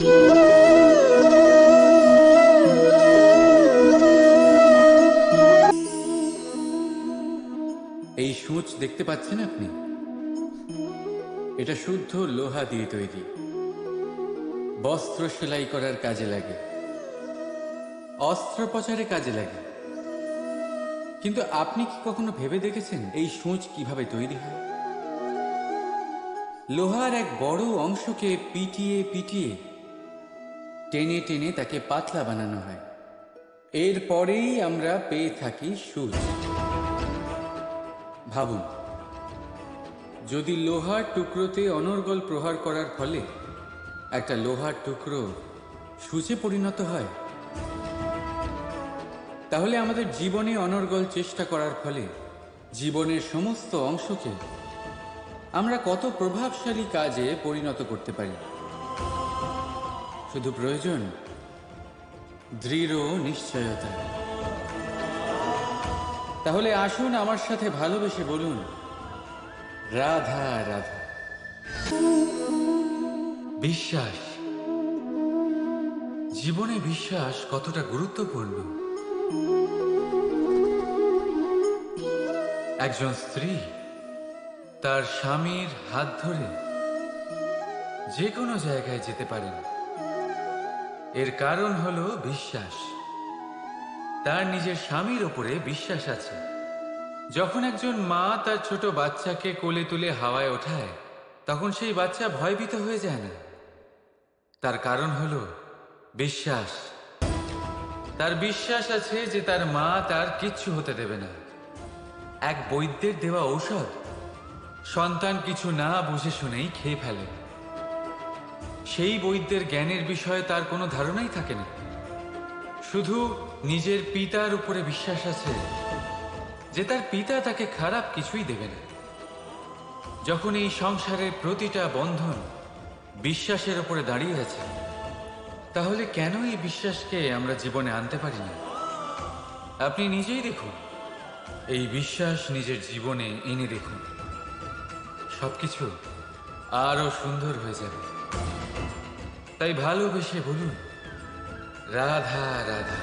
এই সূঁচ দেখতে পাচ্ছেন আপনি? এটা শুদ্ধ লোহা দিয়ে তৈরি। বস্ত্র সেলাই করার কাজে লাগে, অস্ত্রোপচারে কাজে লাগে। কিন্তু আপনি কি কখনো ভেবে দেখেছেন এই সূঁচ কিভাবে তৈরি হয়? লোহার এক বড় অংশকে পিটিয়ে পিটিয়ে টেনে টেনে তাকে পাতলা বানানো হয়। এরপরেই আমরা পেয়ে থাকি সূঁচ। ভাবুন, যদি লোহার টুকরোতে অনর্গল প্রহার করার ফলে একটা লোহার টুকরো সূঁচে পরিণত হয়, তাহলে আমাদের জীবনে অনর্গল চেষ্টা করার ফলে জীবনের সমস্ত অংশকে আমরা কত প্রভাবশালী কাজে পরিণত করতে পারি। শুধু প্রয়োজন দৃঢ় নিশ্চয়তা। তাহলে আসুন আমার সাথে ভালোবেসে বলুন, রাধা রাধা। বিশ্বাস, জীবনে বিশ্বাস কতটা গুরুত্বপূর্ণ। একজন স্ত্রী তার স্বামীর হাত ধরে যে কোনো জায়গায় যেতে পারেন, এর কারণ হলো বিশ্বাস। তার নিজের স্বামীর ওপরে বিশ্বাস আছে। যখন একজন মা তার ছোট বাচ্চাকে কোলে তুলে হাওয়ায় ওঠায়, তখন সেই বাচ্চা ভয়ভীত হয়ে যায় না। তার কারণ হলো বিশ্বাস। তার বিশ্বাস আছে যে তার মা তার কিচ্ছু হতে দেবে না। এক বৈদ্যের দেওয়া ঔষধ সন্তান কিছু না বুঝে শুনেই খেয়ে ফেলে। সেই বৈদ্যের জ্ঞানের বিষয়ে তার কোনো ধারণাই থাকে না। শুধু নিজের পিতার উপরে বিশ্বাস আছে যে তার পিতা তাকে খারাপ কিছুই দেবে না। যখন এই সংসারের প্রতিটা বন্ধন বিশ্বাসের উপরে দাঁড়িয়ে আছে, তাহলে কেন এই বিশ্বাসকে আমরা জীবনে আনতে পারি না? আপনি নিজেই দেখুন, এই বিশ্বাস নিজের জীবনে এনে দেখুন, সবকিছু আরো সুন্দর হয়ে যাবে। তাই ভালোবেসে বলুন, রাধা রাধা।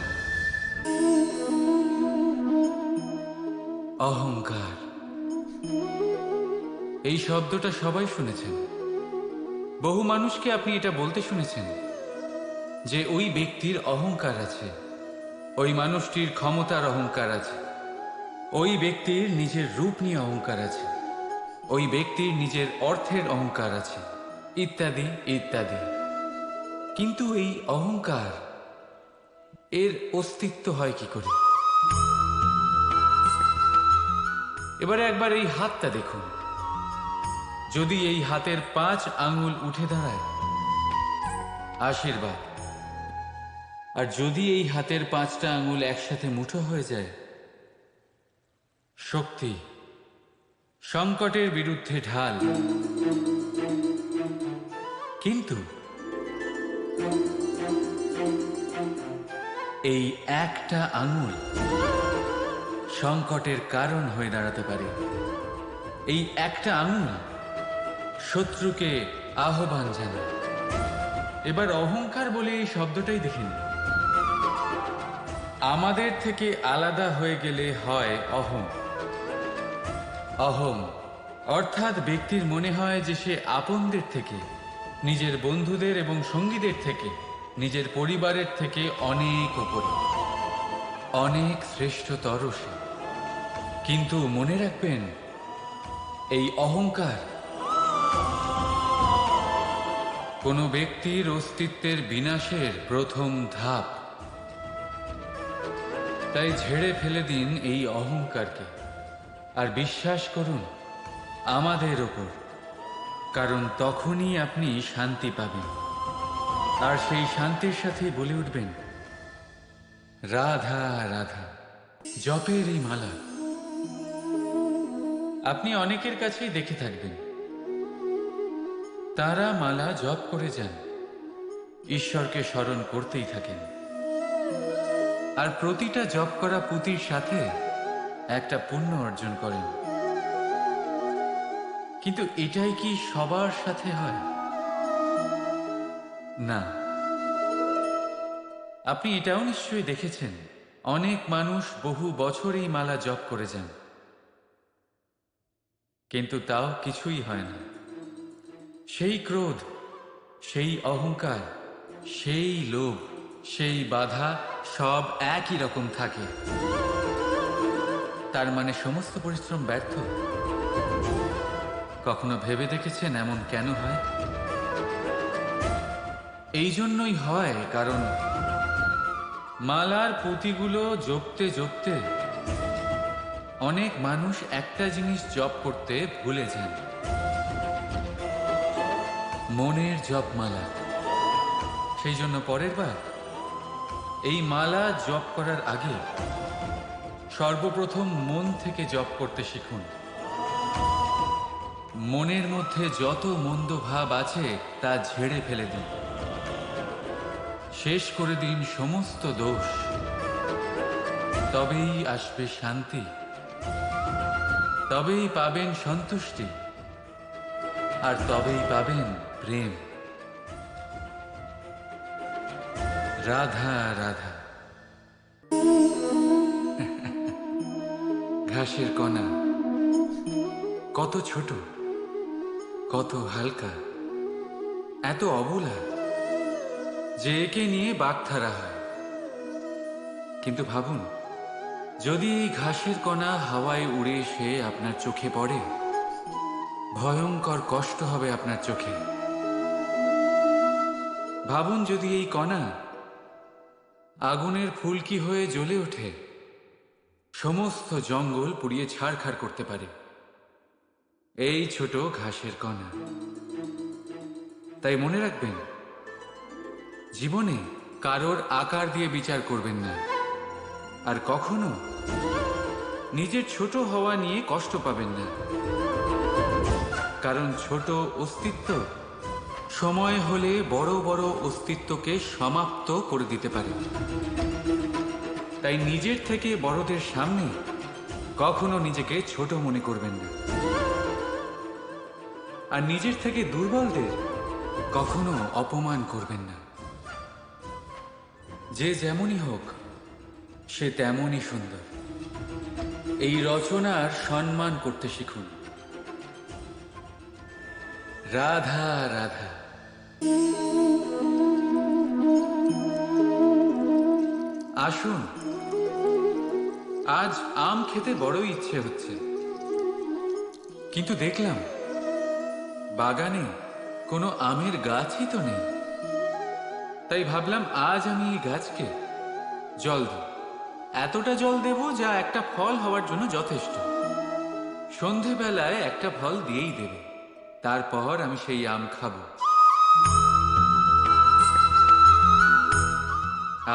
অহংকার, এই শব্দটা সবাই শুনেছেন। বহু মানুষকে আপনি এটা বলতে শুনেছেন যে ওই ব্যক্তির অহংকার আছে, ওই মানুষটির ক্ষমতার অহংকার আছে, ওই ব্যক্তির নিজের রূপ নিয়ে অহংকার আছে, ওই ব্যক্তির নিজের অর্থের অহংকার আছে, ইত্যাদি ইত্যাদি। কিন্তু এই অহংকার, এর অস্তিত্ব হয় কি করে? এবারে একবার এই হাতটা দেখুন। যদি এই হাতের 5 আঙ্গুল উঠে দাঁড়ায়, আশীর্বাদ। আর যদি এই হাতের 5টা আঙ্গুল একসাথে মুঠো হয়ে যায়, শক্তি। সংকটের বিরুদ্ধে ঢাল। কিন্তু এই একটা আঙুল সংকটের কারণ হয়ে দাঁড়াতে পারে। এই একটা আঙুল শত্রুকে আহ্বান জানায়। এবার অহংকার বলে এই শব্দটাই দেখে নিন। আমাদের থেকে আলাদা হয়ে গেলে হয় অহং। অহং অর্থাৎ ব্যক্তির মনে হয় যে সে আপনদের থেকে, নিজের বন্ধুদের এবং সঙ্গীদের থেকে, নিজের পরিবারের থেকে অনেক উপরে, অনেক শ্রেষ্ঠতর সে। কিন্তু মনে রাখবেন, এই অহংকার কোনো ব্যক্তির অস্তিত্বের বিনাশের প্রথম ধাপ। তাই ঝেড়ে ফেলে দিন এই অহংকারকে, আর বিশ্বাস করুন আমাদের ওপর, কারণ তখনই আপনি শান্তি পাবেন। আর সেই শান্তির সাথেই বলে উঠবেন, রাধা রাধা। জপের এই মালা আপনি অনেকের কাছেই দেখে থাকবেন। তারা মালা জপ করে যান, ঈশ্বরকে স্মরণ করতেই থাকেন। আর প্রতিটা জপ করা পুঁতির সাথে একটা পুণ্য অর্জন করেন। কিন্তু এটাই কি সবার সাথে হয়? না, আপনি এটাও নিশ্চয়ই দেখেছেন, অনেক মানুষ বহু বছর এই মালা জপ করে যান, কিন্তু তাও কিছুই হয় না। সেই ক্রোধ, সেই অহংকার, সেই লোভ, সেই বাধা সব একই রকম থাকে। তার মানে সমস্ত পরিশ্রম ব্যর্থ। কখনো ভেবে দেখেছেন এমন কেন হয়? এই জন্যই হয় কারণ মালার পুঁতিগুলো জপতে জপতে অনেক মানুষ একটা জিনিস জপ করতে ভুলে যান, মনের জপমালা। সেই জন্য পরের বার এই মালা জপ করার আগে সর্বপ্রথম মন থেকে জপ করতে শিখুন। মনের মধ্যে যত মন্দ ভাব আছে তা ঝেড়ে ফেলে দিন, শেষ করে দিন সমস্ত দোষ। তবেই আসবে শান্তি, তবেই পাবেন সন্তুষ্টি, আর তবেই পাবেন প্রেম। রাধা রাধা। ঘাসের কণা কত ছোট, কত হালকা, এত অবলা যে একে নিয়ে বাগধারা হয়। কিন্তু ভাবুন, যদি এই ঘাসের কণা হাওয়ায় উড়ে এসে আপনার চোখে পড়ে, ভয়ঙ্কর কষ্ট হবে আপনার চোখে। ভাবুন, যদি এই কণা আগুনের ফুলকি হয়ে জ্বলে ওঠে, সমস্ত জঙ্গল পুড়িয়ে ছারখার করতে পারে। এই ছোট ঘাসের কণা। তাই মনে রাখবেন, জীবনে কারোর আকার দিয়ে বিচার করবেন না, আর কখনো নিজের ছোট হওয়া নিয়ে কষ্ট পাবেন না। কারণ ছোট অস্তিত্ব সময় হলে বড় বড় অস্তিত্বকে সমাপ্ত করে দিতে পারে। তাই নিজের থেকে বড়দের সামনে কখনো নিজেকে ছোট মনে করবেন না, আর নিজের থেকে দুর্বলদের কখনো অপমান করবেন না। যে যেমনই হোক, সে তেমনই সুন্দর। এই রচনার সম্মান করতে শিখুন। রাধা রাধা। আসুন, আজ আম খেতে বড়ই ইচ্ছে হচ্ছে, কিন্তু দেখলাম বাগানে কোনো আমের গাছই তো নেই। তাই ভাবলাম আজ আমি এই গাছকে জল দেব, এতটা জল দেব যা একটা ফল হওয়ার জন্য যথেষ্ট। সন্ধেবেলায় একটা ফল দিয়েই দেবে, তারপর আমি সেই আম খাবো।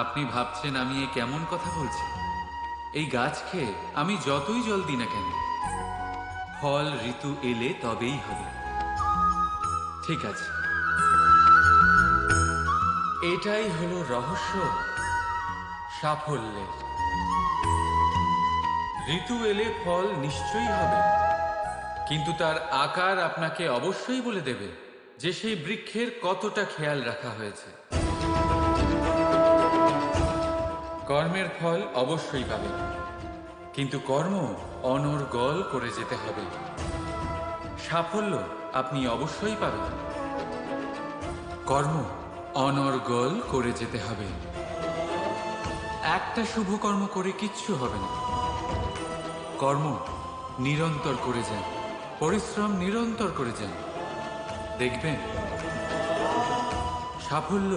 আপনি ভাবছেন আমি এ কেমন কথা বলছি? এই গাছকে আমি যতই জল দিই না কেন, ফল ঋতু এলে তবেই হবে। ঠিক আছে, এটাই হলো রহস্য সাফল্যের। ঋতু এলে ফল নিশ্চয়ই হবে, কিন্তু তার আকার আপনাকে অবশ্যই বলে দেবে যে সেই বৃক্ষের কতটা খেয়াল রাখা হয়েছে। কর্মের ফল অবশ্যই পাবেন, কিন্তু কর্ম অনর্গল করে যেতে হবে। সাফল্য আপনি অবশ্যই পাবেন, কর্ম অনর্গল করে যেতে হবে। একটা শুভ কর্ম করে কিচ্ছু হবে না। কর্ম নিরন্তর করে যান, পরিশ্রম নিরন্তর করে যান, দেখবেন সাফল্য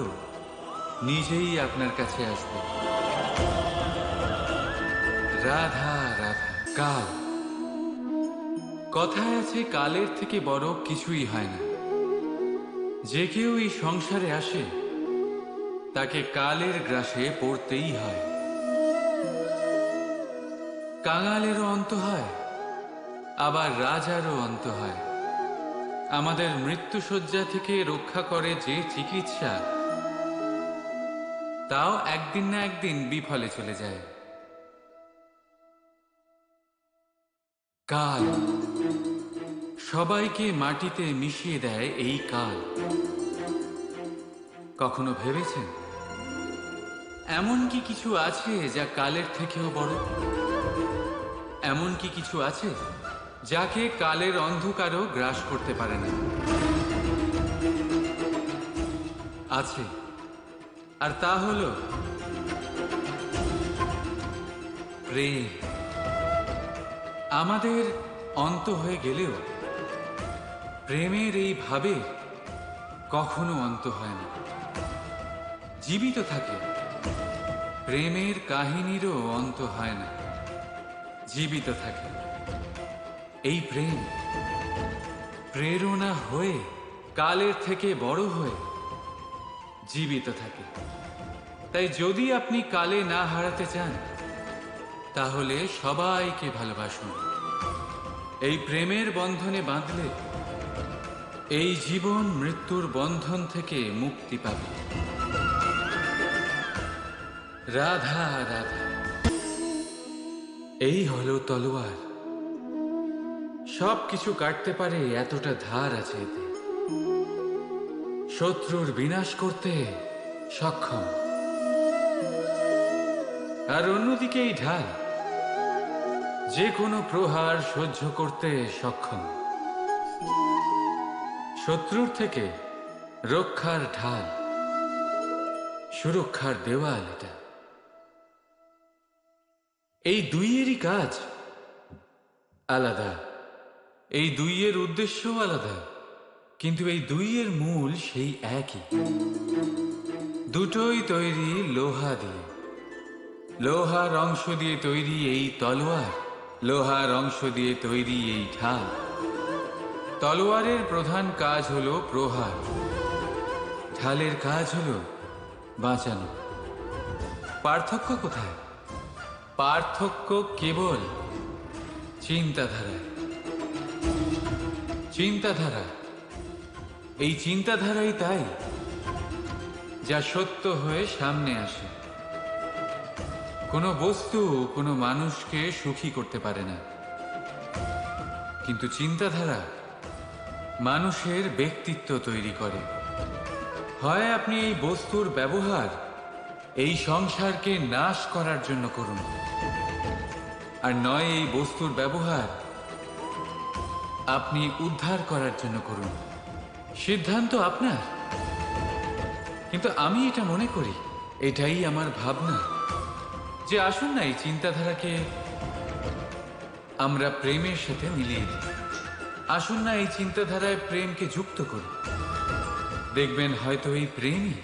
নিজেই আপনার কাছে আসবে। রাধা রাধা। কাল, কথায় আছে কালের থেকে বড় কিছুই হয় না। যে কেউ এই সংসারে আসে তাকে কালের গ্রাসে পড়তেই হয়। কাঙালেরও অন্ত হয়, আবার রাজারও অন্ত হয়। আমাদের মৃত্যুশয্যা থেকে রক্ষা করে যে চিকিৎসা, তাও একদিন না একদিন বিফলে চলে যায়। কাল সবাইকে মাটিতে মিশিয়ে দেয়। এই কাল কখনো ভেবেছেন এমন কি কিছু আছে যা কালের থেকেও বড়? এমন কি কিছু আছে যাকে কালের অন্ধকারও গ্রাস করতে পারে না? আছে, আর তা হলো প্রেম। আমাদের অন্ত হয়ে গেলেও প্রেমের এই ভাবে কখনো অন্ত হয় না, জীবিত থাকে। প্রেমের কাহিনীরও অন্ত হয় না, জীবিত থাকে। এই প্রেম প্রেরণা হয়ে কালের থেকে বড় হয়ে জীবিত থাকে। তাই যদি আপনি কালে না হারাতে চান, তাহলে সবাইকে ভালোবাসুন। এই প্রেমের বন্ধনে বাঁধলে এই জীবন মৃত্যুর বন্ধন থেকে মুক্তি পাবে। রাধা রাধা। এই হলো তলোয়ার। সব কিছু কাটতে পারে এতটা ধার আছে এতে। শত্রুর বিনাশ করতে সক্ষম। আর অন্যদিকে এই ঢাল যে কোনো প্রহার সহ্য করতে সক্ষম। শত্রুর থেকে রক্ষার ঢাল, সুরক্ষার দেওয়াল এটা। এই দুইয়েরই কাজ আলাদা, এই দুইয়ের উদ্দেশ্যও আলাদা, কিন্তু এই দুইয়ের মূল সেই একই। দুটোই তৈরি লোহা দিয়ে। লোহার অংশ দিয়ে তৈরি এই তলোয়ার, লোহার অংশ দিয়ে তৈরি এই ঢাল। তলোয়ারের প্রধান কাজ হলো প্রহার, ঢালের কাজ হলো বাঁচানো। পার্থক্য কোথায়? পার্থক্য কেবল চিন্তাধারায়। চিন্তাধারা, এই চিন্তাধারাই তাই যা সত্য হয়ে সামনে আসে। কোনো বস্তু কোনো মানুষকে সুখী করতে পারে না, কিন্তু চিন্তাধারা মানুষের ব্যক্তিত্ব তৈরি করে। হয় আপনি এই বস্তুর ব্যবহার এই সংসারকে নাশ করার জন্য করুন, আর নয় এই বস্তুর ব্যবহার আপনি উদ্ধার করার জন্য করুন। সিদ্ধান্ত আপনার। কিন্তু আমি এটা মনে করি, এটাই আমার ভাবনা, যে আসুন না এই চিন্তাধারাকে আমরা প্রেমের সাথে মিলিয়ে দিই। আসুন না এই চিন্তাধারায় প্রেমকে যুক্ত করি। দেখবেন হয়তো এই প্রেমই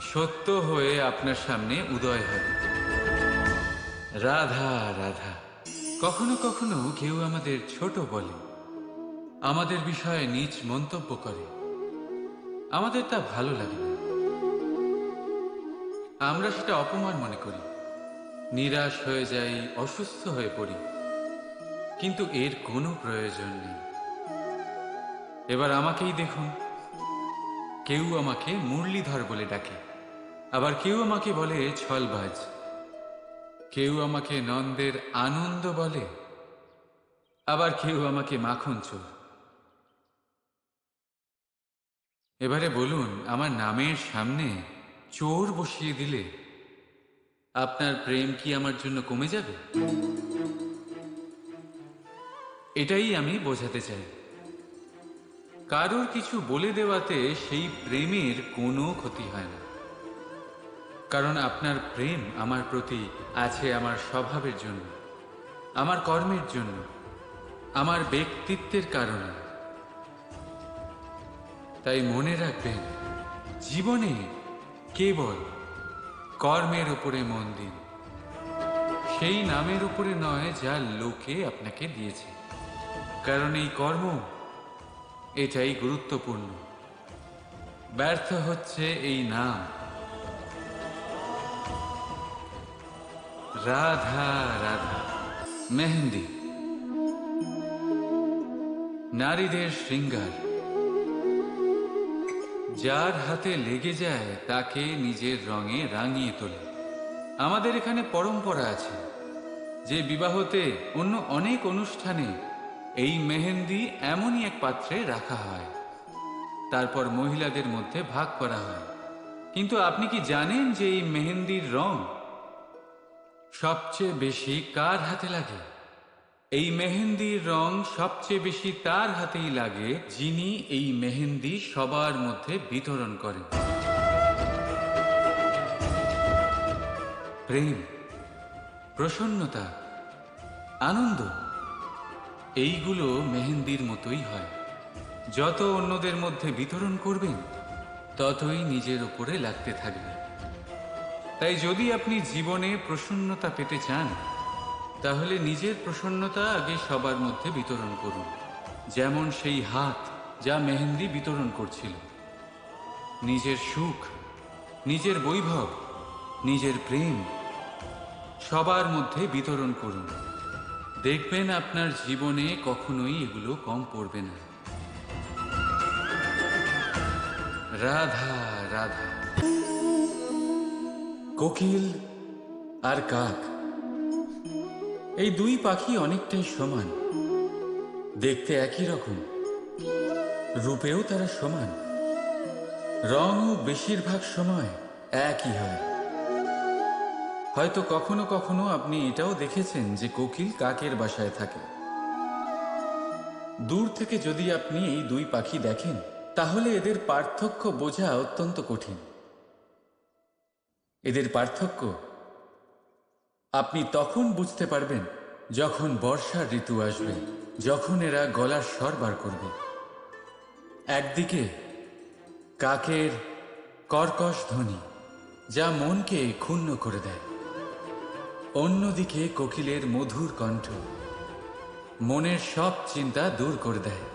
সত্য হয়ে আপনার সামনে উদয় হবে। রাধা রাধা। কখনো কখনো কেউ আমাদের ছোট বলে, আমাদের বিষয়ে নীচ মন্তব্য করে। আমাদের তা ভালো লাগে না। আমরা সেটা অপমান মনে করি, নিরাশ হয়ে যাই, অসুস্থ হয়ে পড়ি। কিন্তু এর কোনো প্রয়োজন নেই। এবার আমাকেই দেখুন, কেউ আমাকে মুরলীধর বলে ডাকে, আবার কেউ আমাকে বলে ছলবাজ। কেউ আমাকে নন্দের আনন্দ বলে, আবার কেউ আমাকে মাখন চোর। এবারে বলুন, আমার নামের সামনে চোর বসিয়ে দিলে আপনার প্রেম কি আমার জন্য কমে যাবে? এটাই আমি বোঝাতে চাই। কারোর কিছু বলে দেওয়াতে সেই প্রেমের কোনো ক্ষতি হয় না, কারণ আপনার প্রেম আমার প্রতি আছে আমার স্বভাবের জন্য, আমার কর্মের জন্য, আমার ব্যক্তিত্বের কারণে। তাই মনে রাখবেন, জীবনে কেবল কর্মের উপরে মন দিন, সেই নামের উপরে নয় যা লোকে আপনাকে দিয়েছে। কারণ এই কর্ম এটাই গুরুত্বপূর্ণ। ব্যর্থ হচ্ছে এই নাম। রাধা রাধা। মেহেন্দি নারীদের শৃঙ্গার। যার হাতে লেগে যায় তাকে নিজের রঙে রাঙিয়ে তোলে। আমাদের এখানে পরম্পরা আছে যে বিবাহতে অন্য অনেক অনুষ্ঠানে এই মেহেন্দি এমনই এক পাত্রে রাখা হয়, তারপর মহিলাদের মধ্যে ভাগ করা হয়। কিন্তু আপনি কি জানেন যে এই মেহেন্দির রং সবচেয়ে বেশি কার হাতে লাগে? এই মেহেন্দির রং সবচেয়ে বেশি তার হাতেই লাগে যিনি এই মেহেন্দি সবার মধ্যে বিতরণ করেন। প্রেম, প্রসন্নতা, আনন্দ, এইগুলো মেহেন্দির মতোই হয়। যত অন্যদের মধ্যে বিতরণ করবেন ততই নিজের উপরে লাগতে থাকবে। তাই যদি আপনি জীবনে প্রসন্নতা পেতে চান তাহলে নিজের প্রসন্নতা আগে সবার মধ্যে বিতরণ করুন, যেমন সেই হাত যা মেহেন্দি বিতরণ করছিল। নিজের সুখ, নিজের বৈভব, নিজের প্রেম সবার মধ্যে বিতরণ করুন। দেখবেন আপনার জীবনে কখনোই এগুলো কম পড়বে না। রাধা রাধা। কোকিল আর কাক, এই দুই পাখি অনেকটাই সমান। দেখতে একই রকম, রূপেও তারা সমান, রঙও বেশিরভাগ সময় একই হয়। হয়তো কখনো কখনো আপনি এটাও দেখেছেন যে কোকিল কাকের বাসায় থাকে। দূর থেকে যদি আপনি এই দুই পাখি দেখেন তাহলে এদের পার্থক্য বোঝা অত্যন্ত কঠিন। এদের পার্থক্য আপনি তখন বুঝতে পারবেন যখন বর্ষার ঋতু আসবে, যখন এরা গলার স্বর বার করবে। একদিকে কাকের কর্কশ ধ্বনি যা মনকে ক্ষুণ্ণ করে দেয়, অন্যদিকে কোকিলের মধুর কণ্ঠ মনের সব চিন্তা দূর করে দেয়।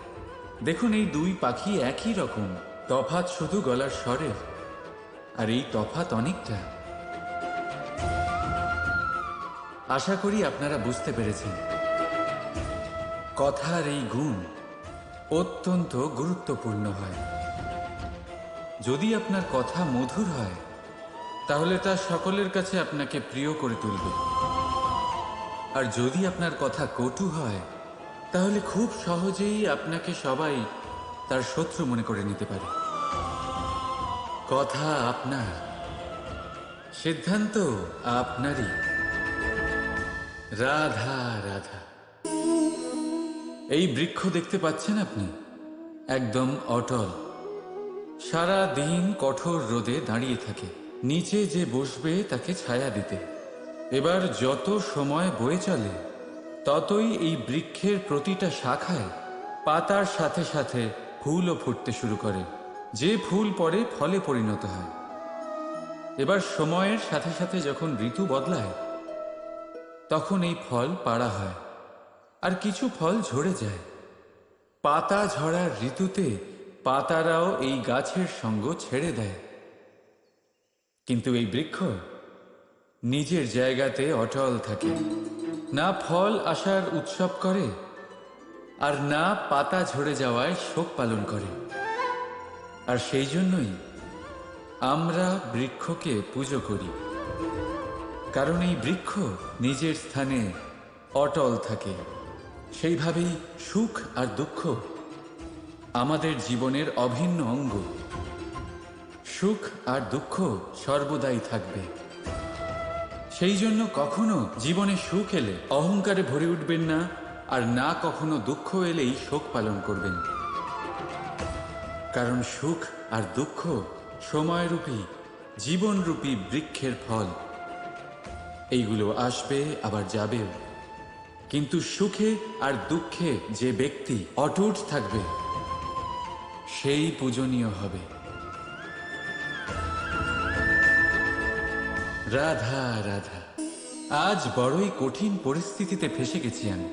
দেখুন, এই দুই পাখি একই রকম, তফাৎ শুধু গলার স্বরের, আর এই তফাৎ অনেকটা। আশা করি আপনারা বুঝতে পেরেছেন কথার এই গুণ অত্যন্ত গুরুত্বপূর্ণ হয়। যদি আপনার কথা মধুর হয় তাহলে তা সকলের কাছে আপনাকে প্রিয় করে তুলবে, আর যদি আপনার কথা কটু হয় তাহলে খুব সহজেই আপনাকে সবাই তার শত্রু মনে করে নিতে পারে। কথা আপনার, সিদ্ধান্ত আপনারই। রাধা রাধা। এই বৃক্ষ দেখতে পাচ্ছেন আপনি, একদম অটল, সারা দিন কঠোর রোদে দাঁড়িয়ে থাকে, নিচে যে বসবে তাকে ছায়া দিতে। এবার যত সময় বয়ে চলে ততই এই বৃক্ষের প্রতিটা শাখায় পাতার সাথে সাথে ফুলও ফুটতে শুরু করে, যে ফুল পরে ফলে পরিণত হয়। এবার সময়ের সাথে সাথে যখন ঋতু বদলায় তখন এই ফল পাড়া হয় আর কিছু ফল ঝরে যায়। পাতা ঝরার ঋতুতে পাতারাও এই গাছের সঙ্গ ছেড়ে দেয়, কিন্তু এই বৃক্ষ নিজের জায়গাতে অটল থাকে, না ফল আসার উৎসব করে আর না পাতা ঝরে যাওয়ায় শোক পালন করে। আর সেই জন্যই আমরা বৃক্ষকে পুজো করি, কারণ এই বৃক্ষ নিজের স্থানে অটল থাকে। সেইভাবেই সুখ আর দুঃখ আমাদের জীবনের অভিন্ন অঙ্গ। সুখ আর দুঃখ সর্বদাই থাকবে। সেই জন্য কখনো জীবনে সুখ এলে অহংকারে ভরে উঠবেন না, আর না কখনো দুঃখ এলেই শোক পালন করবেন, কারণ সুখ আর দুঃখ সময়রূপী, জীবনরূপী বৃক্ষের ফল। এইগুলো আসবে আবার যাবেও, কিন্তু সুখে আর দুঃখে যে ব্যক্তি অটুট থাকবে সেই পূজনীয় হবে। রাধা রাধা। আজ বড়ই কঠিন পরিস্থিতিতে ফেসে গেছি আমি।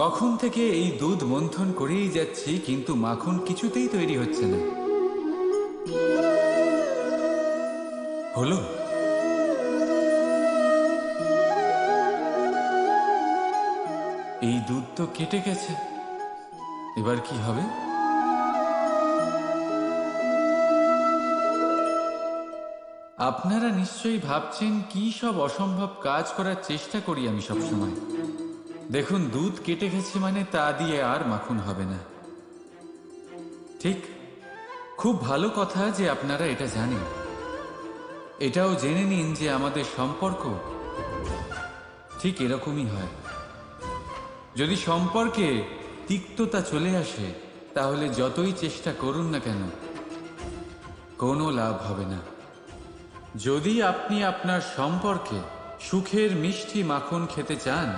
কখন থেকে এই দুধ মন্থন করেই যাচ্ছি, কিন্তু মাখন কিছুতেই তৈরি হচ্ছে না। হলো? এই দুধ তো কেটে গেছে, এবার কি হবে? আপনারা নিশ্চয়ই ভাবছেন কি সব অসম্ভব কাজ করার চেষ্টা করি আমি সবসময়। দেখুন, দুধ কেটে গেছে মানে তা দিয়ে আর মাখন হবে না। ঠিক, খুব ভালো কথা যে আপনারা এটা জানেন। এটাও জেনে নিন যে আমাদের সম্পর্ক ঠিক এরকমই হয়। যদি সম্পর্কে তিক্ততা চলে আসে, তাহলে যতই চেষ্টা করুন না কেন কোনো লাভ হবে না। যদি আপনি আপনার সম্পর্কে সুখের মিষ্টি মাখন খেতে চান,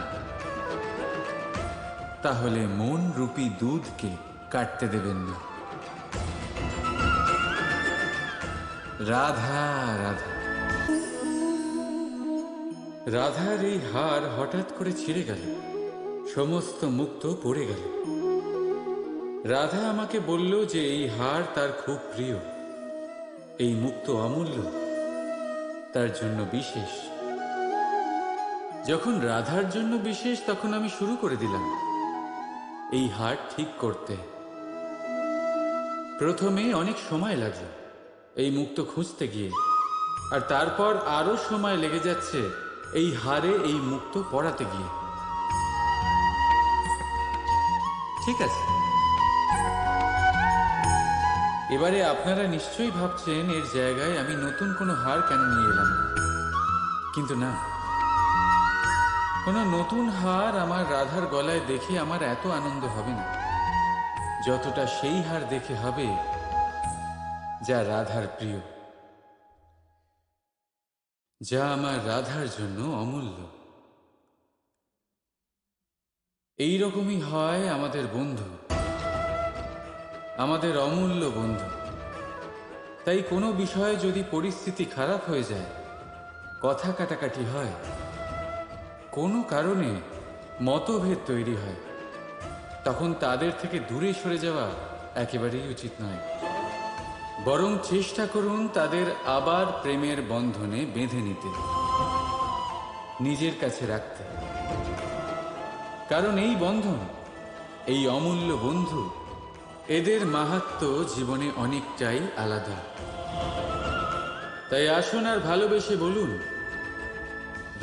তাহলে মন রূপী দুধকে কাটতে দেবেন না। রাধা রাধা। রাধার এই হার হঠাৎ করে ছিঁড়ে গেল, সমস্ত মুক্ত পড়ে গেল। রাধা আমাকে বলল যে এই হার তার খুব প্রিয়, এই মুক্ত অমূল্য, তার জন্য বিশেষ। যখন রাধার জন্য বিশেষ, তখন আমি শুরু করে দিলাম এই হার ঠিক করতে। প্রথমে অনেক সময় লাগলো এই মুক্ত খুঁজতে গিয়ে, আর তারপর আরো সময় লেগে যাচ্ছে এই হারে এই মুক্ত পড়াতে গিয়ে। ঠিক আছে, এবারে আপনারা নিশ্চয়ই ভাবছেন এর জায়গায় আমি নতুন কোনো হার কেন নিয়ে এলাম, কিন্তু না, কোনো নতুন হার আমার রাধার গলায় দেখে আমার এত আনন্দ হবে না যতটা সেই হার দেখে হবে যা রাধার প্রিয়, যা আমার রাধার জন্য অমূল্য। এই রকমই হয় আমাদের বন্ধু, আমাদের অমূল্য বন্ধু। তাই কোনো বিষয়ে যদি পরিস্থিতি খারাপ হয়ে যায়, কথা কাটাকাটি হয়, কোনো কারণে মতভেদ তৈরি হয়, তখন তাদের থেকে দূরে সরে যাওয়া একেবারেই উচিত নয়। বরং চেষ্টা করুন তাদের আবার প্রেমের বন্ধনে বেঁধে নিতে, নিজের কাছে রাখতে। কারণ এই বন্ধন, এই অমূল্য বন্ধু, এদের মাহাত্ম্য জীবনে অনেকটাই আলাদা। তাই আসুন আর ভালোবেসে বলুন,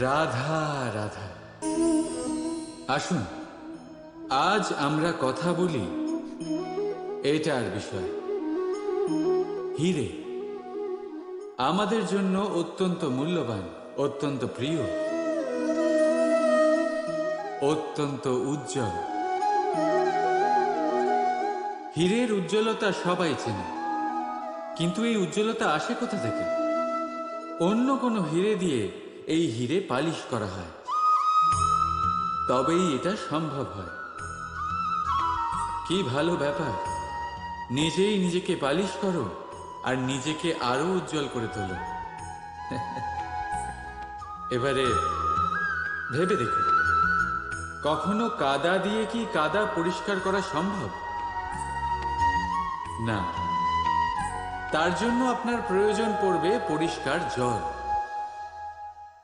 রাধা রাধা। আসুন আজ আমরা কথা বলি এটার বিষয়। হিরে আমাদের জন্য অত্যন্ত মূল্যবান, অত্যন্ত প্রিয়, অত্যন্ত উজ্জ্বল। হীরের উজ্জ্বলতা সবাই চেনে, কিন্তু এই উজ্জ্বলতা আসে কোথা থেকে? অন্য কোনো হিরে দিয়ে এই হিরে পালিশ করা হয়, তবেই এটা সম্ভব হয়। কি ভালো ব্যাপার, নিজেই নিজেকে পালিশ করো আর নিজেকে আরো উজ্জ্বল করে তোলো। এবারে ভেবে দেখুন, কখনো কাদা দিয়ে কি কাদা পরিষ্কার করা সম্ভব? না, তার জন্য আপনার প্রয়োজন পড়বে পরিষ্কার জল।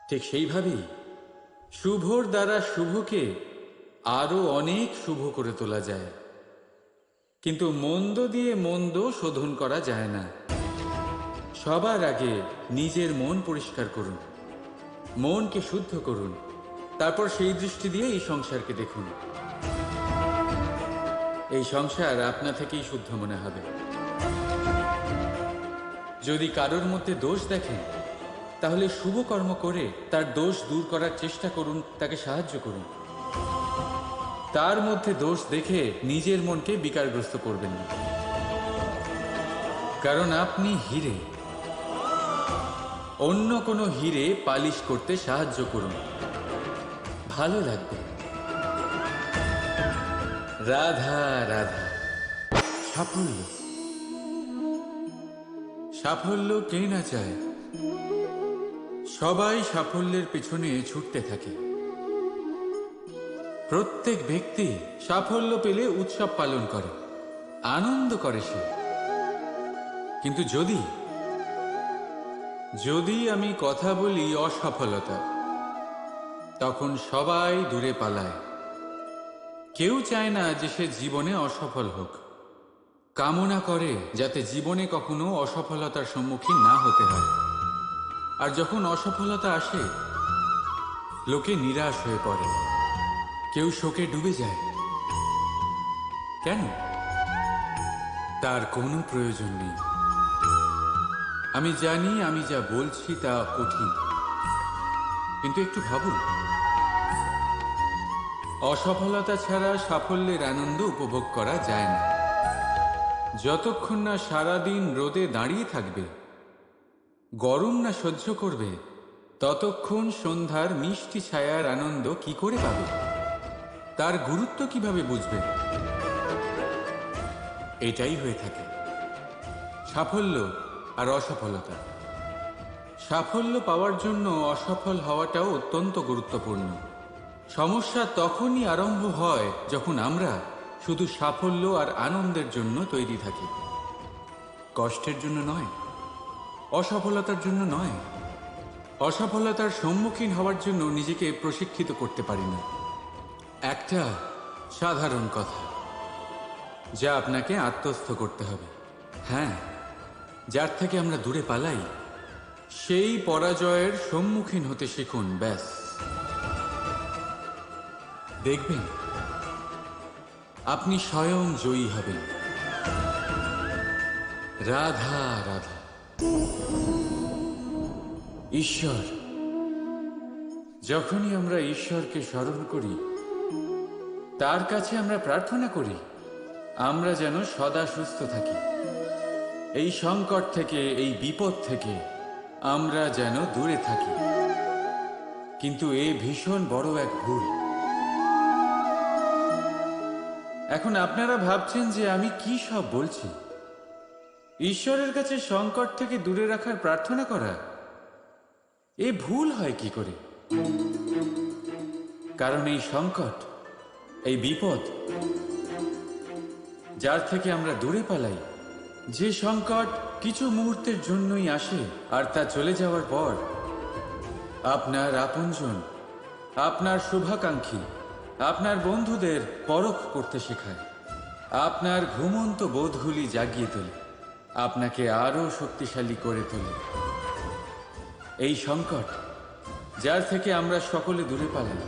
ঠিক সেইভাবেই শুভর দ্বারা শুভকে আরো অনেক শুভ করে তোলা যায়, কিন্তু মন্দ দিয়ে মন্দ শোধন করা যায় না। সবার আগে নিজের মন পরিষ্কার করুন, মনকে শুদ্ধ করুন, তারপর সেই দৃষ্টি দিয়ে এই সংসারকে দেখুন। এই সংসার আপনা থেকেই শুদ্ধ মনে হবে। যদি কারোর মধ্যে দোষ দেখেন, তাহলে শুভ কর্ম করে তার দোষ দূর করার চেষ্টা করুন, তাকে সাহায্য করুন। তার মধ্যে দোষ দেখে নিজের মনকে বিকারগ্রস্ত করবেন না, কারণ আপনি হিরে। অন্য কোনো হিরে পালিশ করতে সাহায্য করুন, ভালো লাগবে। রাধা রাধা। সাফল্য, সাফল্য কে না চায়? সবাই সাফল্যের পেছনে ছুটতে থাকে। প্রত্যেক ব্যক্তি সাফল্য পেলে উৎসব পালন করে, আনন্দ করে সে। কিন্তু যদি আমি কথা বলি অসফলতা, তখন সবাই দূরে পালায়। কেউ চায় না যে সে জীবনে অসফল হোক, কামনা করে যাতে জীবনে কখনো অসফলতার সম্মুখীন না হতে হয়। আর যখন অসফলতা আসে, লোকে নিরাশ হয়ে পড়ে, কেউ শোকে ডুবে যায়। কেন? তার কোনো প্রয়োজন নেই। আমি জানি আমি যা বলছি তা কঠিন, কিন্তু একটু ভাবুন, অসফলতা ছাড়া সাফল্যের আনন্দ উপভোগ করা যায় না। যতক্ষণ না সারাদিন রোদে দাঁড়িয়ে থাকবে, গরম না সহ্য করবে, ততক্ষণ সন্ধ্যার মিষ্টি ছায়ার আনন্দ কি করে পাবে? তার গুরুত্ব কিভাবে বুঝবে? এটাই হয়ে থাকে সাফল্য আর অসফলতা। সাফল্য পাওয়ার জন্য অসফল হওয়াটাও অত্যন্ত গুরুত্বপূর্ণ। সমস্যা তখনই আরম্ভ হয় যখন আমরা শুধু সাফল্য আর আনন্দের জন্য তৈরি থাকি, কষ্টের জন্য নয়, অসফলতার জন্য নয়। অসফলতার সম্মুখীন হওয়ার জন্য নিজেকে প্রশিক্ষিত করতে পারি না। একটা সাধারণ কথা যা আপনাকে আত্মস্থ করতে হবে, হ্যাঁ, যার থেকে আমরা দূরে পালাই সেই পরাজয়ের সম্মুখীন হতে শিখুন, ব্যাস। দেখবেন আপনি স্বয়ং জয়ী হবেন। রাধা রাধা। ঈশ্বর, যখনই আমরা ঈশ্বরকে স্মরণ করি, তার কাছে আমরা প্রার্থনা করি আমরা যেন সদা সুস্থ থাকি, এই সংকট থেকে, এই বিপদ থেকে আমরা যেন দূরে থাকি। কিন্তু এ ভীষণ বড় এক ভুল। এখন আপনারা ভাবছেন যে আমি কি সব বলছি। ঈশ্বরের কাছে সংকট থেকে দূরে রাখার প্রার্থনা করা, এ ভুল হয় কি করে? কারণ এই সংকট, এই বিপদ যার থেকে আমরা দূরে পালাই, যে সংকট কিছু মুহূর্তের জন্যই আসে আর তা চলে যাওয়ার পর আপনার আপনজন, আপনার শুভাকাঙ্ক্ষী, আপনার বন্ধুদের পরখ করতে শেখায়, আপনার ঘুমন্ত বোধগুলি জাগিয়ে তোলে, আপনাকে আরো শক্তিশালী করে তোলে। এই সংকট যার থেকে আমরা সকলে দূরে পালাই,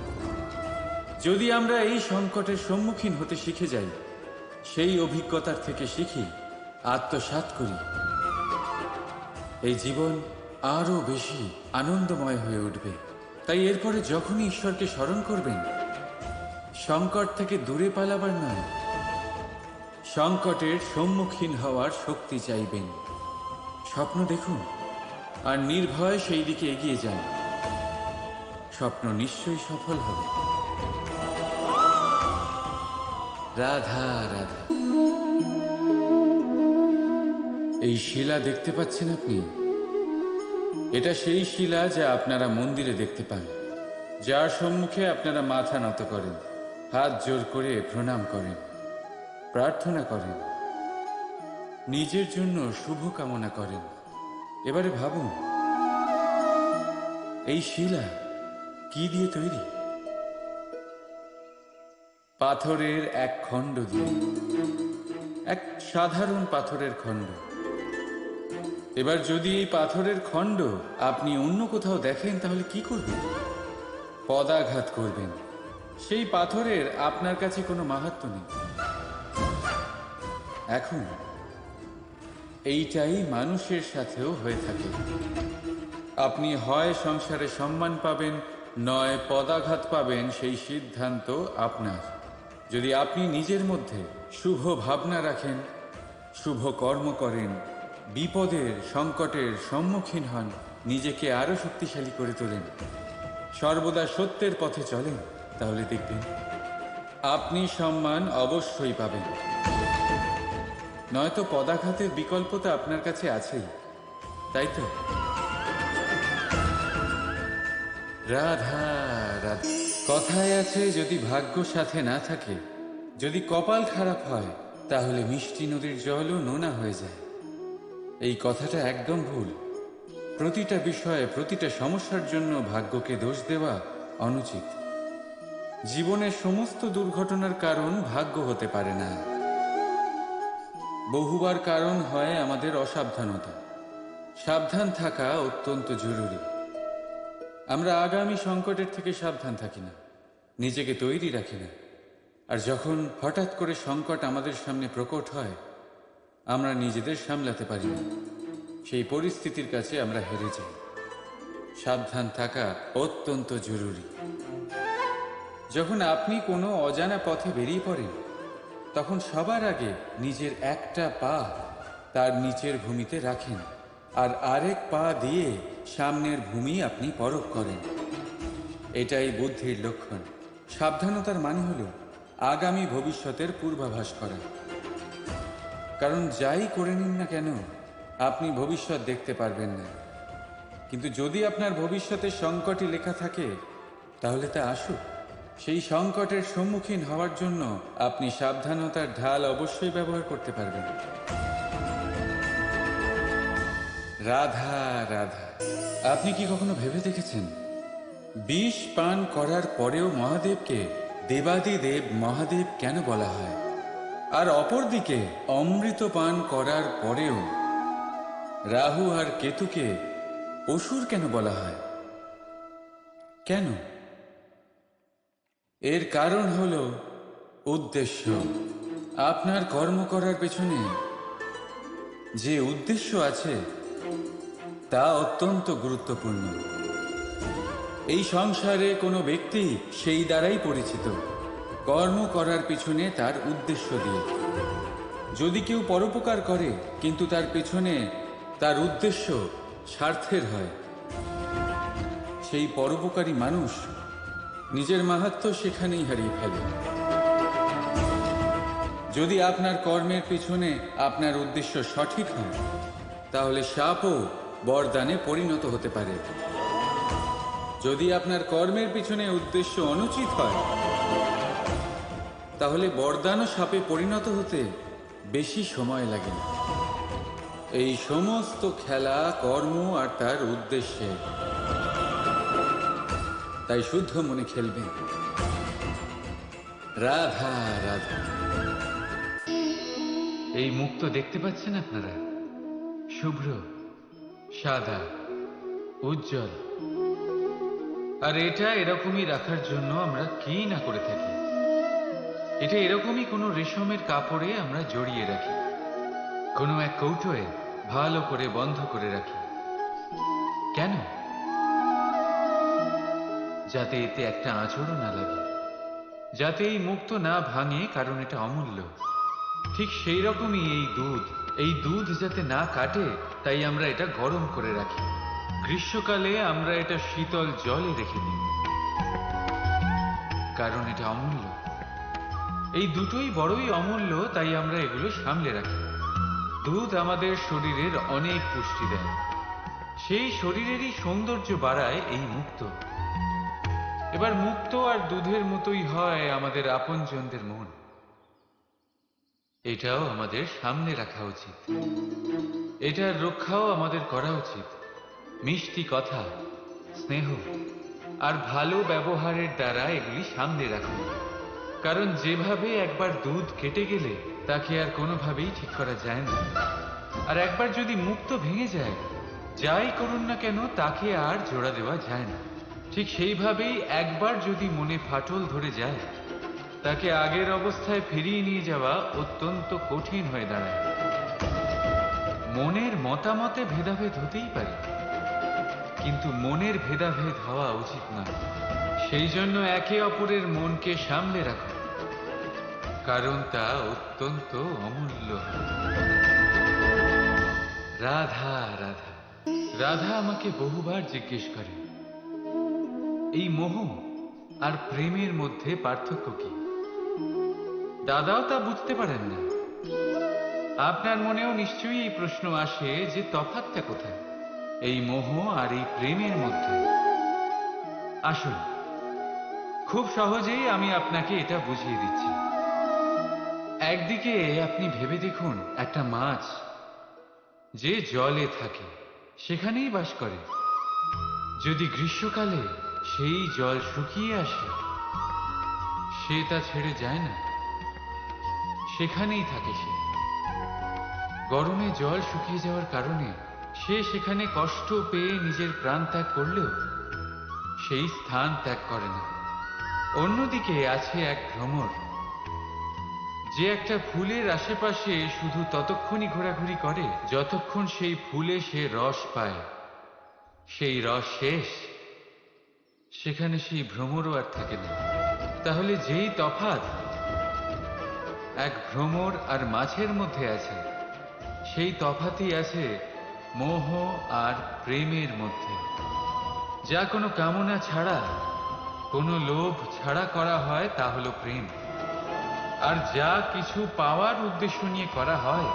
যদি আমরা এই সংকটের সম্মুখীন হতে শিখে যাই, সেই অভিজ্ঞতার থেকে শিখি, আত্মসাৎ করি, এই জীবন আরো বেশি আনন্দময় হয়ে উঠবে। তাই এরপরে যখনই ঈশ্বরকে স্মরণ করবেন, সংকট থেকে দূরে পালাবার নয়, সংকটের সম্মুখীন হওয়ার শক্তি চাইবেন। স্বপ্ন দেখুন আর নির্ভয় সেই দিকে এগিয়ে যান। স্বপ্ন নিশ্চয়ই সফল হবে। রাধা রাধা। এই শিলা দেখতে পাচ্ছেন আপনি? এটা সেই শিলা যা আপনারা মন্দিরে দেখতে পান, যার সম্মুখে আপনারা মাথা নত করেন, হাত জোর করে প্রণাম করেন, প্রার্থনা করেন, নিজের জন্য শুভ কামনা করেন। এবারে ভাবুন, এই শিলা কি দিয়ে তৈরি? পাথরের এক খণ্ড দিয়ে, এক সাধারণ পাথরের খণ্ড। এবার যদি এই পাথরের খণ্ড আপনি অন্য কোথাও দেখেন, তাহলে কি করবেন? পদাঘাত করবেন। সেই পাথরের আপনার কাছে কোনো মাহাত্ম্য নেই। এখন এইটাই মানুষের সাথেও হয়ে থাকে। আপনি হয় সংসারে সম্মান পাবেন, নয় পদাঘাত পাবেন, সেই সিদ্ধান্ত আপনার। যদি আপনি নিজের মধ্যে শুভ ভাবনা রাখেন, শুভ কর্ম করেন, বিপদের সংকটের সম্মুখীন হন, নিজেকে আরো শক্তিশালী করে তোলেন, সর্বদা সত্যের পথে চলেন, তাহলে দেখবেন আপনি সম্মান অবশ্যই পাবেন। নয়তো পদাঘাতের বিকল্প তো আপনার কাছে আছেই, তাই তো? রাধা রাধা। কথায় আছে, যদি ভাগ্য সাথে না থাকে, যদি কপাল খারাপ হয়, তাহলে মিষ্টি নদীর জলও নোনা হয়ে যায়। এই কথাটা একদম ভুল। প্রতিটা বিষয়ে, প্রতিটা সমস্যার জন্য ভাগ্যকে দোষ দেওয়া অনুচিত। জীবনের সমস্ত দুর্ঘটনার কারণ ভাগ্য হতে পারে না। বহুবার কারণ হয় আমাদের অসাবধানতা। সাবধান থাকা অত্যন্ত জরুরি। আমরা আগামী সংকটের থেকে সাবধান থাকি না, নিজেকে তৈরি রাখি না। আর যখন হঠাৎ করে সংকট আমাদের সামনে প্রকট হয়, আমরা নিজেদের সামলাতে পারি না। সেই পরিস্থিতির কাছে আমরা হেরে যাই। সাবধান থাকা অত্যন্ত জরুরি। যখন আপনি কোনো অজানা পথে বেরিয়ে পড়েন, তখন সবার আগে নিজের একটা পা তার নিচের ভূমিতে রাখেন, আর আরেক পা দিয়ে সামনের ভূমি আপনি পরখ করেন। এটাই বুদ্ধির লক্ষণ। সাবধানতার মানে হলো আগামী ভবিষ্যতের পূর্বাভাস করা। কারণ যাই করে নিন না কেন, আপনি ভবিষ্যৎ দেখতে পারবেন না। কিন্তু যদি আপনার ভবিষ্যতে সংকটই লেখা থাকে, তাহলে তা আসুক। সেই সংকটের সম্মুখীন হওয়ার জন্য আপনি সাবধানতার ঢাল অবশ্যই ব্যবহার করতে পারবেন। রাধা রাধা। আপনি কি কখনো ভেবে দেখেছেন, বিষ পান করার পরেও মহাদেবকে দেবাদিদেব মহাদেব কেন বলা হয়? আর অপরদিকে অমৃত পান করার পরেও রাহু আর কেতুকে অসুর কেন বলা হয়? কেন? এর কারণ হলো উদ্দেশ্য। আপনার কর্ম করার পেছনে যে উদ্দেশ্য আছে তা অত্যন্ত গুরুত্বপূর্ণ। এই সংসারে কোনো ব্যক্তি সেই দ্বারাই পরিচিত, কর্ম করার পিছনে তার উদ্দেশ্য দিয়ে। যদি কেউ পরোপকার করে কিন্তু তার পেছনে তার উদ্দেশ্য স্বার্থের হয়, সেই পরোপকারী মানুষ নিজের মাহাত্ম্য সেখানেই হারিয়ে ফেলে। যদি আপনার কর্মের পিছনে আপনার উদ্দেশ্য সঠিক হয়, তাহলে শাপও বরদানে পরিণত হতে পারে। যদি আপনার কর্মের পিছনে উদ্দেশ্য অনুচিত হয়, তাহলে বরদানও শাপে পরিণত হতে বেশি সময় লাগে না। এই সমস্ত খেলা কর্ম আর তার উদ্দেশ্যে। তাই শুদ্ধ মনে খেলবেন। রাধা রাধা। এই মুক্ত দেখতে পাচ্ছেন আপনারা? শুভ্র, সাদা, উজ্জ্বল। আর এটা এরকমই রাখার জন্য আমরা কি না করে থাকি। এটা এরকমই কোনো রেশমের কাপড়ে আমরা জড়িয়ে রাখি, কোনো এক কৌটোয় ভালো করে বন্ধ করে রাখি। কেন? যাতে এতে একটা আঁচড়ও না লাগে, যাতে এই মুক্ত না ভাঙে, কারণ এটা অমূল্য। ঠিক সেই রকমই এই দুধ যাতে না কাটে, তাই আমরা এটা গরম করে রাখি। গ্রীষ্মকালে আমরা এটা শীতল জলে রেখে দিই, কারণ এটা অমূল্য। এই দুটোই বড়ই অমূল্য, তাই আমরা এগুলো সামলে রাখি। দুধ আমাদের শরীরের অনেক পুষ্টি দেয়, সেই শরীরেরই সৌন্দর্য বাড়ায় এই মুক্ত। এবার মুক্ত আর দুধের মতোই হয় আমাদের আপনজনদের মন। এটাও আমাদের সামনে রাখা উচিত, এটার রক্ষাও আমাদের করা উচিত। মিষ্টি কথা, স্নেহ আর ভালো ব্যবহারের দ্বারা এগুলি সামনে রাখুন। কারণ যেভাবে একবার দুধ কেটে গেলে তাকে আর কোনোভাবেই ঠিক করা যায় না, আর একবার যদি মুক্ত ভেঙে যায়, যাই করুন না কেন তাকে আর জোড়া দেওয়া যায় না। ঠিক সেইভাবেই একবার যদি মনে ফাটল ধরে যায়, তাকে আগের অবস্থায় ফিরিয়ে নিয়ে যাওয়া অত্যন্ত কঠিন হয়ে দাঁড়ায়। মনের মতামতে ভেদাভেদ হতেই পারে, কিন্তু মনের ভেদাভেদ হওয়া উচিত না। সেই জন্য একে অপরের মনকে সামলে রাখুন, কারণ তা অত্যন্ত অমূল্য। রাধা রাধা। রাধা আমাকে বহুবার জিজ্ঞেস করে, এই মোহ আর প্রেমের মধ্যে পার্থক্য কি? দাদাও তা বুঝতে পারেন না। আপনার মনেও নিশ্চয়ই এই প্রশ্ন আসে যে তফাৎটা কোথায় এই মোহ আর এই প্রেমের মধ্যে। আসুন, খুব সহজেই আমি আপনাকে এটা বুঝিয়ে দিচ্ছি। একদিকে আপনি ভেবে দেখুন, একটা মাছ যে জলে থাকে সেখানেই বাস করে। যদি গ্রীষ্মকালে সেই জল শুকিয়ে আসে, সে তা ছেড়ে যায় না, সেখানেই থাকে সে। গরমে জল শুকিয়ে যাওয়ার কারণে সে সেখানে কষ্ট পেয়ে নিজের প্রাণ ত্যাগ করলেও সেই স্থান ত্যাগ করে না। অন্যদিকে আছে এক ভ্রমর, যে একটা ফুলের আশেপাশে শুধু ততক্ষণই ঘোরাঘুরি করে যতক্ষণ সেই ফুলে সে রস পায়। সেই রস শেষ, সেখানে সেই ভ্রমরও আর থাকে না। তাহলে যেই তফাৎ এক ভ্রমর আর মাছের মধ্যে আছে, সেই তফাতই আছে মোহ আর প্রেমের মধ্যে। যা কোনো কামনা ছাড়া, কোনো লোভ ছাড়া করা হয় তা হলো প্রেম। আর যা কিছু পাওয়ার উদ্দেশ্য নিয়ে করা হয়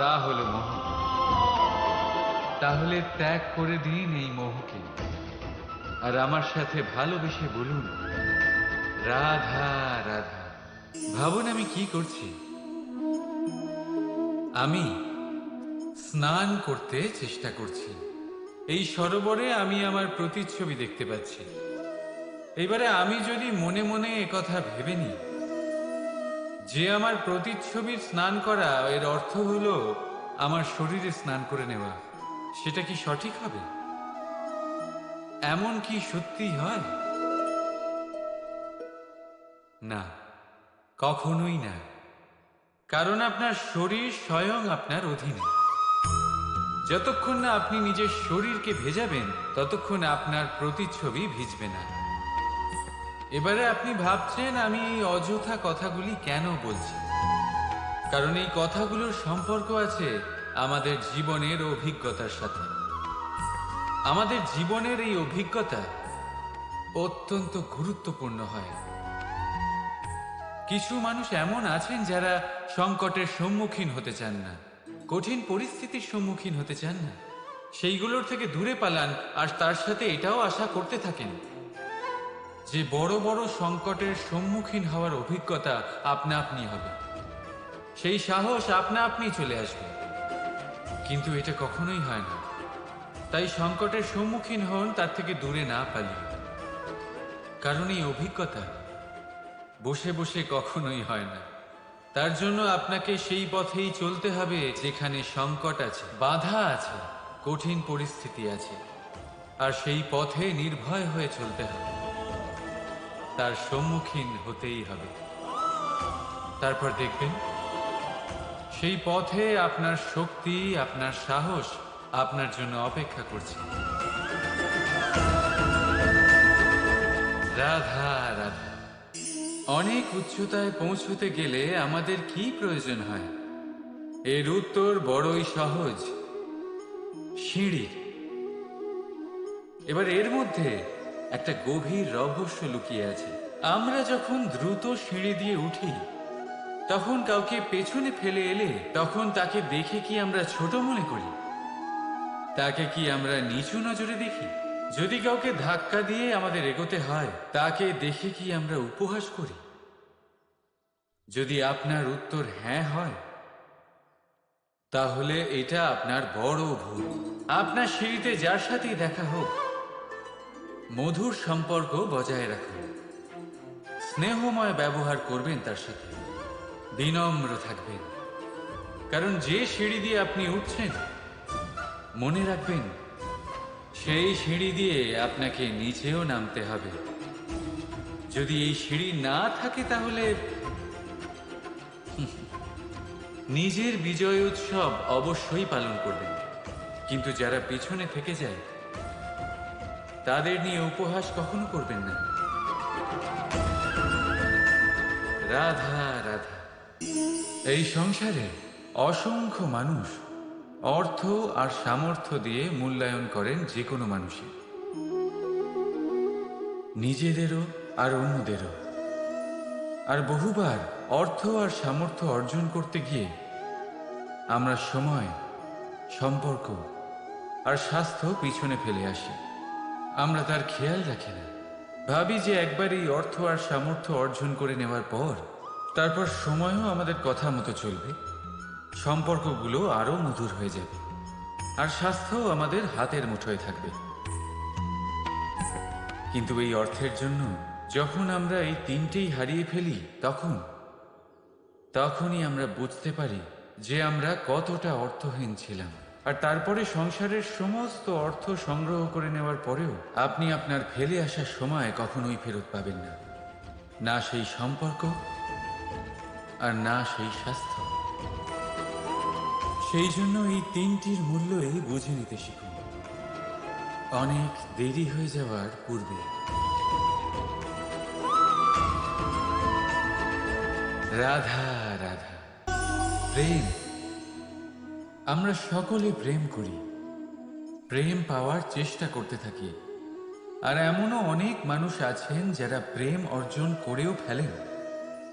তা হলো মোহ। তাহলে ত্যাগ করে দিন এই মোহকে, আর আমার সাথে ভালোবেসে বলুন রাধা রাধা। ভাবুন আমি কি করছি। আমি স্নান করতে চেষ্টা করছি। এই সরোবরে আমি আমার প্রতিচ্ছবি দেখতে পাচ্ছি। এবারে আমি যদি মনে মনে একথা ভেবে নিই যে আমার প্রতিচ্ছবির স্নান করা, এর অর্থ হলো আমার শরীরে স্নান করে নেওয়া, সেটা কি সঠিক হবে? এমন কি সত্যি হয়? না, কখনোই না। কারণ আপনার শরীর স্বয়ং আপনার অধীনে। যতক্ষণ না আপনি নিজের শরীরকে ভেজাবেন ততক্ষণ আপনার প্রতিচ্ছবি ভিজবে না। এবারে আপনি ভাবছেন আমি এই অযথা কথাগুলি কেন বলছি। কারণ এই কথাগুলোর সম্পর্ক আছে আমাদের জীবনের অভিজ্ঞতার সাথে। আমাদের জীবনের এই অভিজ্ঞতা অত্যন্ত গুরুত্বপূর্ণ হয়। কিছু মানুষ এমন আছেন যারা সংকটের সম্মুখীন হতে চান না, কঠিন পরিস্থিতির সম্মুখীন হতে চান না, সেইগুলোর থেকে দূরে পালান। আর তার সাথে এটাও আশা করতে থাকেন যে বড় বড় সংকটের সম্মুখীন হওয়ার অভিজ্ঞতা আপনা আপনি হবে, সেই সাহস আপনা আপনি চলে আসবে। কিন্তু এটা কখনোই হয় না। তাই সংকটের সম্মুখীন হন, তার থেকে দূরে না পালিয়ে। কারণ এই অভিজ্ঞতা বসে বসে কখনোই হয় না। তার জন্য আপনাকে সেই পথেই চলতে হবে যেখানে সংকট আছে, বাধা আছে, কঠিন পরিস্থিতি আছে। আর সেই পথে নির্ভয় হয়ে চলতে হবে, তার সম্মুখীন হতেই হবে। তারপর দেখবেন সেই পথে আপনার শক্তি, আপনার সাহস আপনার জন্য অপেক্ষা করছে। রাধা রাধা। অনেক উচ্চতায় পৌঁছতে গেলে আমাদের কি প্রয়োজন হয়? এর উত্তর বড়ই সহজ, সিঁড়ির। এবার এর মধ্যে একটা গভীর রহস্য লুকিয়ে আছে। আমরা যখন দ্রুত সিঁড়ি দিয়ে উঠি, তখন কাউকে পেছনে ফেলে এলে তখন তাকে দেখে কি আমরা ছোট মনে করি? তাকে কি আমরা নিচু নজরে দেখি? যদি কাউকে ধাক্কা দিয়ে আমাদের এগোতে হয়, তাকে দেখে কি আমরা উপহাস করি? যদি আপনার উত্তর হ্যাঁ হয়, তাহলে এটা আপনার বড় ভুল। আপনার সিঁড়িতে যার সাথেই দেখা হোক, মধুর সম্পর্ক বজায় রাখুন, স্নেহময় ব্যবহার করবেন, তার সাথে বিনম্র থাকবেন। কারণ যে সিঁড়ি দিয়ে আপনি উঠছেন, মনে রাখবেন সেই সিঁড়ি দিয়ে আপনাকে নিচেও নামতে হবে। যদি এই সিঁড়ি না থাকে তাহলে নিজের বিজয় উৎসব অবশ্যই পালন করবেন, কিন্তু যারা পিছনে থেকে যায় তাদের নিয়ে উপহাস কখনো করবেন না। রাধা রাধা। এই সংসারে অসংখ্য মানুষ অর্থ আর সামর্থ্য দিয়ে মূল্যায়ন করেন যে কোনো মানুষই, নিজেদেরও আর অন্যদেরও। আর বহুবার অর্থ আর সামর্থ্য অর্জন করতে গিয়ে আমরা সময়, সম্পর্ক আর স্বাস্থ্য পিছনে ফেলে আসি। আমরা তার খেয়াল রাখি না। ভাবি যে একবার এই অর্থ আর সামর্থ্য অর্জন করে নেওয়ার পর তারপর সময়ও আমাদের কথা মতো চলবে, সম্পর্কগুলো আরো মধুর হয়ে যাবে, আর স্বাস্থ্যও আমাদের হাতের মুঠোয় থাকবে। কিন্তু এই অর্থের জন্য যখন আমরা এই তিনটেই হারিয়ে ফেলি, তখনই আমরা বুঝতে পারি যে আমরা কতটা অর্থহীন ছিলাম। আর তারপরে সংসারের সমস্ত অর্থ সংগ্রহ করে নেওয়ার পরেও আপনি আপনার ফেলে আসার সময় কখনোই ফেরত পাবেন না। না সেই সম্পর্ক, আর না সেই স্বাস্থ্য। সেই জন্য এই তিনটির মূল্যই বুঝে নিতে শিখুন অনেক দেরি হয়ে যাওয়ার পূর্বে। রাধা রাধা। প্রেম, আমরা সকলে প্রেম করি, প্রেম পাওয়ার চেষ্টা করতে থাকি। আর এমনও অনেক মানুষ আছেন যারা প্রেম অর্জন করেও ফেলেন,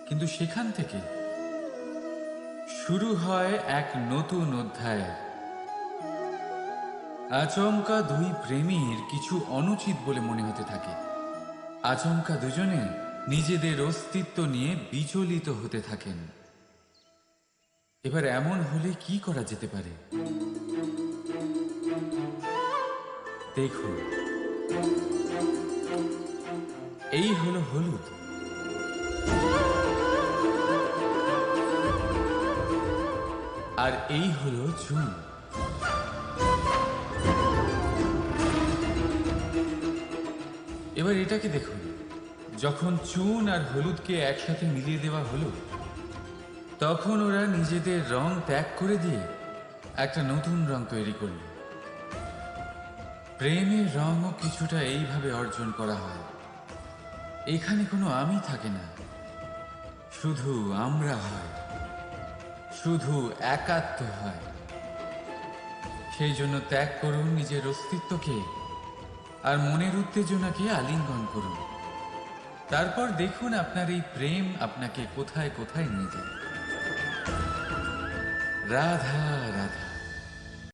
কিন্তু সেখান থেকে শুরু হয় এক নতুন অধ্যায়। আচমকা দুই প্রেমীর কিছু অনুচিত বলে মনে হতে থাকে। আচমকা দুজনে নিজেদের অস্তিত্ব নিয়ে বিচলিত হতে থাকেন। এবার এমন হলে কি করা যেতে পারে? দেখুন, এই হলো হলুদ, আর এই হলো চুন। এবার এটাকে দেখুন, যখন চুন আর হলুদকে একসাথে মিলিয়ে দেওয়া হলো, তখন ওরা নিজেদের রং ত্যাগ করে দিয়ে একটা নতুন রং তৈরি করল। প্রেমের রঙও কিছুটা এইভাবে অর্জন করা হয়। এখানে কোনো আমি থাকে না, শুধু আমরা হয়, শুধু একাত্ম হয়। সেই জন্য ত্যাগ করুন নিজের অস্তিত্বকে, আর মনের উত্তেজনাকে আলিঙ্গন করুন। তারপর দেখুন আপনার এই প্রেম আপনাকে কোথায় কোথায় নিয়ে যায়। রাধা রাধা।